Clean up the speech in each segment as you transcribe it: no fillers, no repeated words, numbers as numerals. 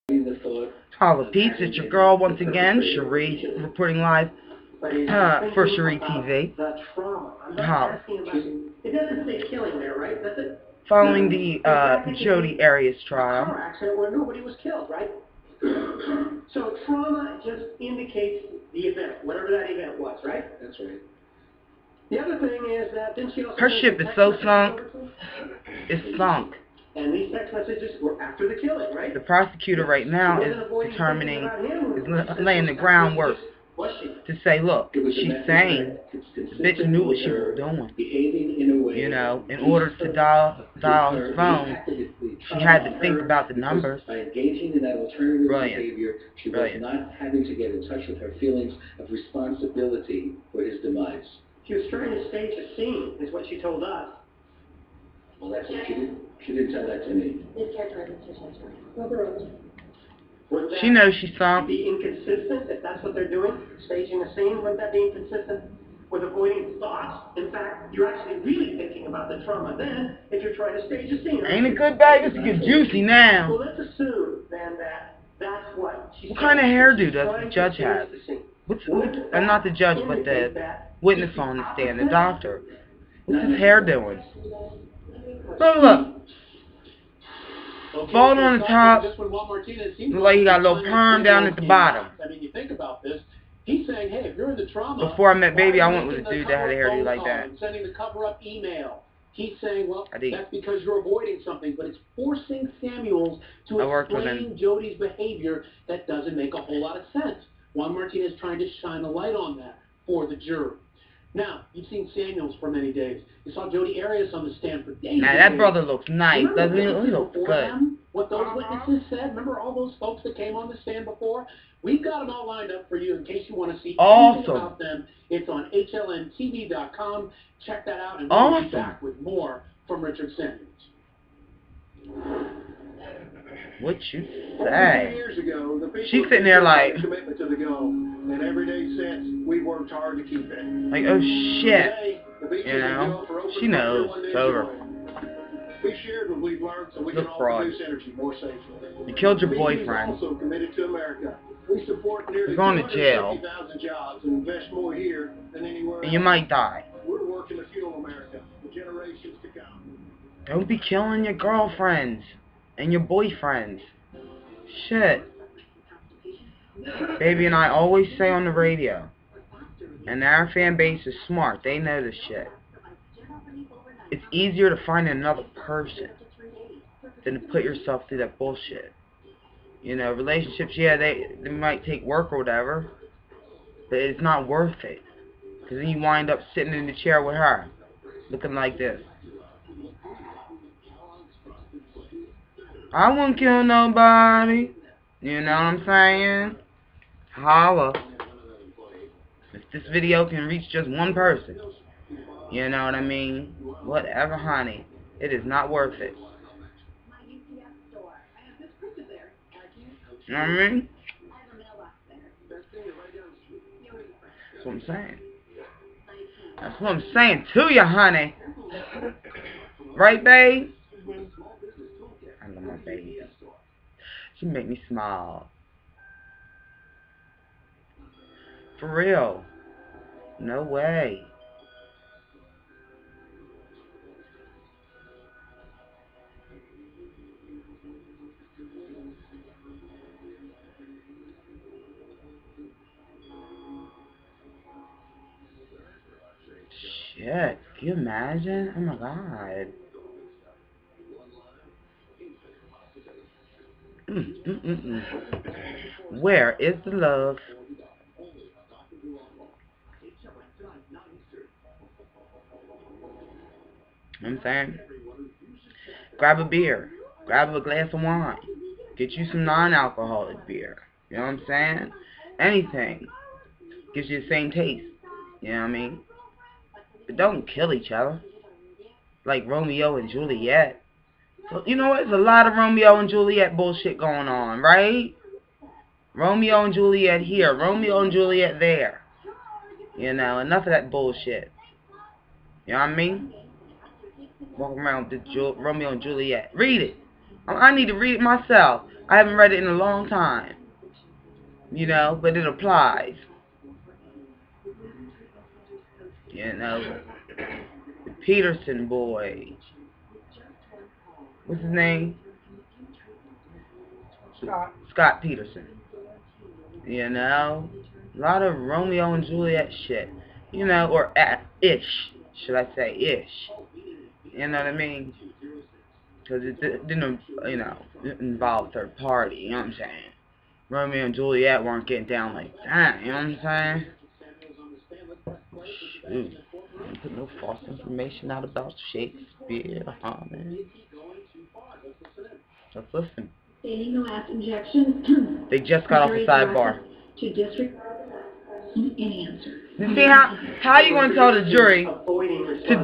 Holla peeps, it's your girl once again, Schree, reporting live for SchreeTV. Holla. It doesn't say killing there, right? Does it? Following the Jodi Arias trial. Car accident where nobody was killed, right? So trauma just indicates the event, whatever that event was, right? That's right. The other thing is that didn't she also Her ship is so sunk, it's sunk. And these text messages were after the killing, right? The prosecutor right now is determining, is laying the groundwork to say, look, she's saying the bitch knew what she was doing. You know, in order to dial his phone, she had to think about the numbers. By engaging in that alternative Brilliant. behavior, she was not having to get in touch with her feelings of responsibility for his demise. She was trying to stage a scene, is what she told us. Well, that's what she didn't tell that to me. She knows she's sunk. Be inconsistent if that's what they're doing, staging a scene. Wouldn't that be inconsistent with avoiding thoughts? In fact, you're actually really thinking about the trauma then if you're trying to stage a scene. Ain't it good, babe? It's get juicy now. Well, let's assume then that that's what she's. What kind of hairdo does the judge have? Not the judge, but the witness on the stand, the doctor. What's his hair doing? Look. Bald on the top. Look like he got a little perm down at the bottom. I mean, you think about this. He's saying, hey, if you're in the trauma. Before I met Baby, I went with a dude that had a hairdo like that. Sending the cover-up email. He's saying, well, that's because you're avoiding something, but it's forcing Samuels to explain Jodi's behavior that doesn't make a whole lot of sense. Juan Martinez trying to shine a light on that for the jury. Now, you've seen Samuels for many days. You saw Jodi Arias on the stand for days. Now, that brother looks nice, doesn't he? He looks good. What those witnesses said, remember all those folks that came on the stand before? We've got them all lined up for you in case you want to see anything about them. It's on HLNTV.com. Check that out, and we'll be back with more from Richard Samuels. What you say? She's sitting there like, and every day since, we worked hard to keep it. Like, oh shit. You know? She knows. It's over. We shared what we've learned so we can all produce energy more safely. You killed your boyfriend. Also committed to America. We support nearly 250,000 jobs and invest more here than anywhere else. And you might die. We're working to fuel America for generations to come. Don't be killing your girlfriends and your boyfriends. Shit. Baby and I always say on the radio, and our fan base is smart. They know this shit. It's easier to find another person than to put yourself through that bullshit. You know, relationships, yeah, they might take work or whatever, but it's not worth it. Because then you wind up sitting in the chair with her, looking like this. I won't kill nobody. You know what I'm saying? Holla. If this video can reach just one person, you know what I mean? Whatever, honey. It is not worth it. You know what I mean? That's what I'm saying. That's what I'm saying to you, honey. Right, babe? I love my baby. She make me smile. For real. No way. Shit. Can you imagine? Oh my god. Where is the love? You know what I'm saying? Grab a beer. Grab a glass of wine. Get you some non-alcoholic beer. You know what I'm saying? Anything. Gives you the same taste. You know what I mean? But don't kill each other. Like Romeo and Juliet. So, you know what? There's a lot of Romeo and Juliet bullshit going on, right? Romeo and Juliet here. Romeo and Juliet there. You know, enough of that bullshit. You know what I mean? Walk around with Romeo and Juliet. Read it. I need to read it myself. I haven't read it in a long time. You know, but it applies. You know, the Peterson boy. What's his name? Scott Peterson. You know, a lot of Romeo and Juliet shit. You know, or ish, should I say, ish. You know what I mean? Because it didn't, you know, involve third party, you know what I'm saying? Romeo and Juliet weren't getting down like that, you know what I'm saying? Shoot. Don't put no false information out about Shakespeare, huh, man? Let's listen. Stating the last injection. They just got off the sidebar. To district any answer. You see how you going to tell the jury to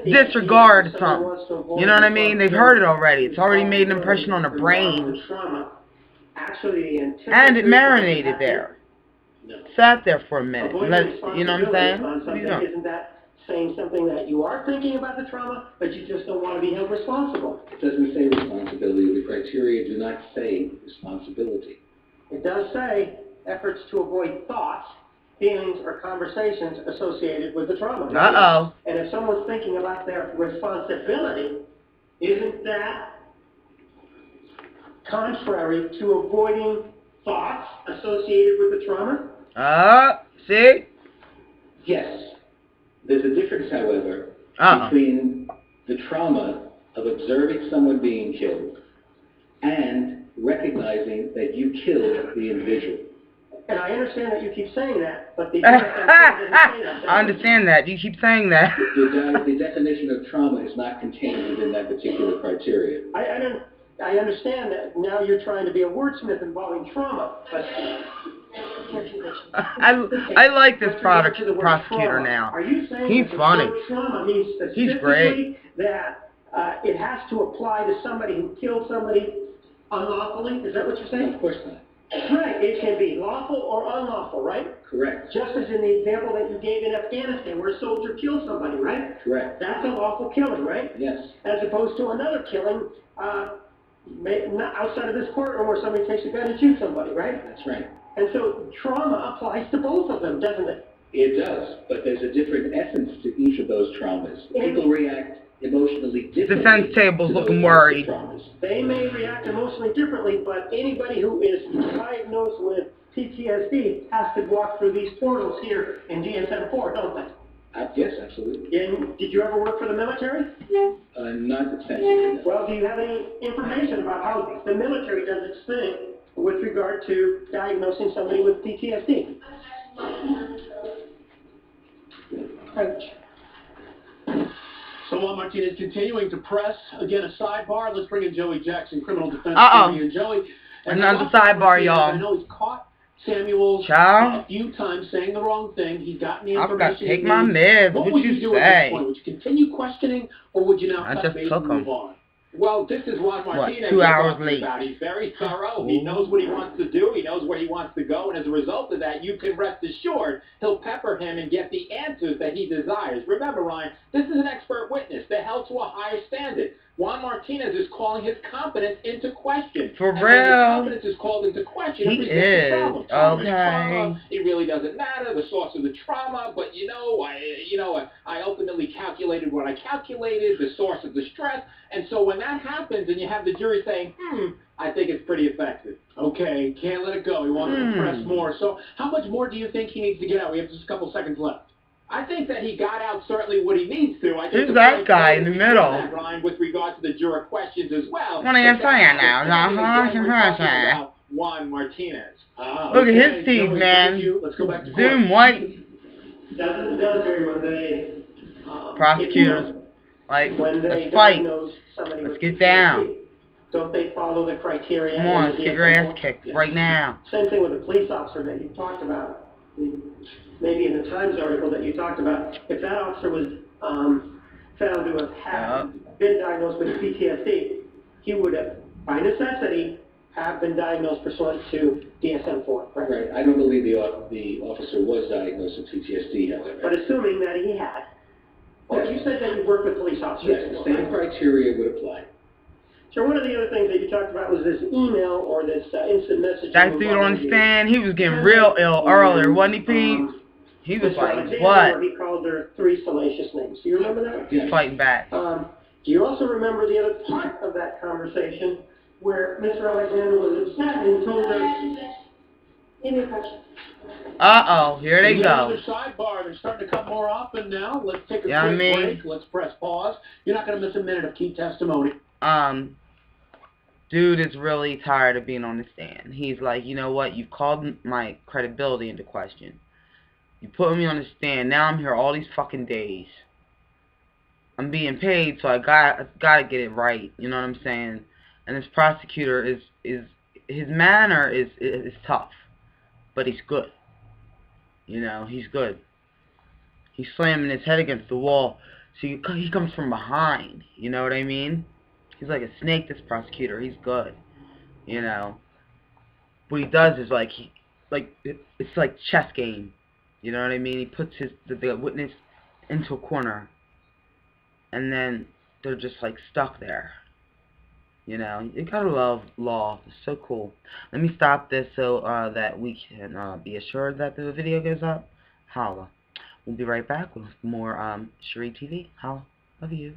disregard something? You know what I mean? They've heard it already. It's already made an impression on their brain. And it marinated there. Sat there for a minute. You know what I'm saying? What are you doing? Isn't that saying something that you are thinking about the trauma, but you just don't want to be held responsible? It doesn't say responsibility. The criteria do not say responsibility. It does say efforts to avoid thoughts, feelings, or conversations associated with the trauma. Uh-oh. And if someone's thinking about their responsibility, isn't that contrary to avoiding thoughts associated with the trauma? See? Yes. There's a difference, however, between the trauma of observing someone being killed and recognizing that you killed the individual. And I understand that you keep saying that, but the doesn't say that. I understand that. You keep saying that. The definition of trauma is not contained within that particular criteria. I understand that now you're trying to be a wordsmith involving trauma, but I like this prosecutor now. Are you saying he's that funny. Trauma means He's great. That it has to apply to somebody who killed somebody unlawfully? Is that what you're saying? Of course not. Right. It can be lawful or unlawful, right? Correct. Just as in the example that you gave in Afghanistan, where a soldier killed somebody, right? Correct. That's a lawful killing, right? Yes. As opposed to another killing not outside of this courtroom where somebody takes a gun and shoots somebody, right? That's right. And so trauma applies to both of them, doesn't it? It does, but there's a different essence to each of those traumas. People react emotionally differently. Defense table's looking worried. They may react emotionally differently, but anybody who is diagnosed with PTSD has to walk through these portals here in DSM-4, don't they? Yes, absolutely. And did you ever work for the military? No. Not extensively. Well, do you have any information about how the military does its thing with regard to diagnosing somebody with PTSD? Approach. So while Martinez continuing to press, again, a sidebar, let's bring in Joey Jackson, criminal defense attorney. And Joey, another sidebar, y'all. I know he's caught Samuels a few times saying the wrong thing. He's gotten the information. I forgot to take my meds. What would you do at this point? Would you continue questioning, or would you now cut bait and move on? Well, this is what Martinez 2 hours late. About. He's very thorough. He knows what he wants to do. He knows where he wants to go. And as a result of that, you can rest assured he'll pepper him and get the answers that he desires. Remember, Ryan, this is an expert witness. They're held to a higher standard. Juan Martinez is calling his competence into question. For and real. when his competence is called into question, he is. Okay. It really doesn't matter, the source of the trauma, but I ultimately calculated what I calculated, the source of the stress, and so when that happens and you have the jury saying, I think it's pretty effective. Okay, can't let it go. He wants to press more. So how much more do you think he needs to get out? We have just a couple seconds left. I think that he got out certainly what he needs to. I think who's that guy in the middle? That, Brian, with regard to the juror questions as well. What are you saying now? Juan Martinez. Look at his teeth, man. Let's go back to Zoom white. Doesn't the military when they prosecutors let's fight. Let's get down. Don't they follow the criteria? Come on, let's get your ass kicked right now. Same thing with the police officer that you talked about. Maybe in the Times article that you talked about, if that officer was found to have been diagnosed with PTSD, he would have, by necessity, have been diagnosed pursuant to DSM-4, correct? Right. I don't believe the officer was diagnosed with PTSD, however. But assuming that he had. Well, you said that you worked with police officers. Yes, the same criteria would apply. So one of the other things that you talked about was this email or this instant messaging. That dude on the stand, he was getting real ill earlier, wasn't he, Pete? He was like, what? He called her 3 salacious names. Do you remember that? He's fighting back. Do you also remember the other part of that conversation where Mr. Alexander was upset and he told her... Give me a question. Uh-oh, here they go. Another sidebar. They're starting to come more often now. Let's take a quick break. Let's press pause. You're not going to miss a minute of key testimony. Dude is really tired of being on the stand. He's like, you know what? You've called my credibility into question. You put me on the stand. Now I'm here all these fucking days. I'm being paid, so I gotta get it right. You know what I'm saying? And this prosecutor is his manner is tough, but he's good. You know, he's good. He's slamming his head against the wall. So he comes from behind. You know what I mean? He's like a snake, this prosecutor. He's good. You know. What he does is it's like chess game. You know what I mean? He puts the witness into a corner. And then they're just like stuck there. You know, you gotta love law. It's so cool. Let me stop this so that we can be assured that the video goes up. Holla. We'll be right back with more SchreeTV. Holla. Love you.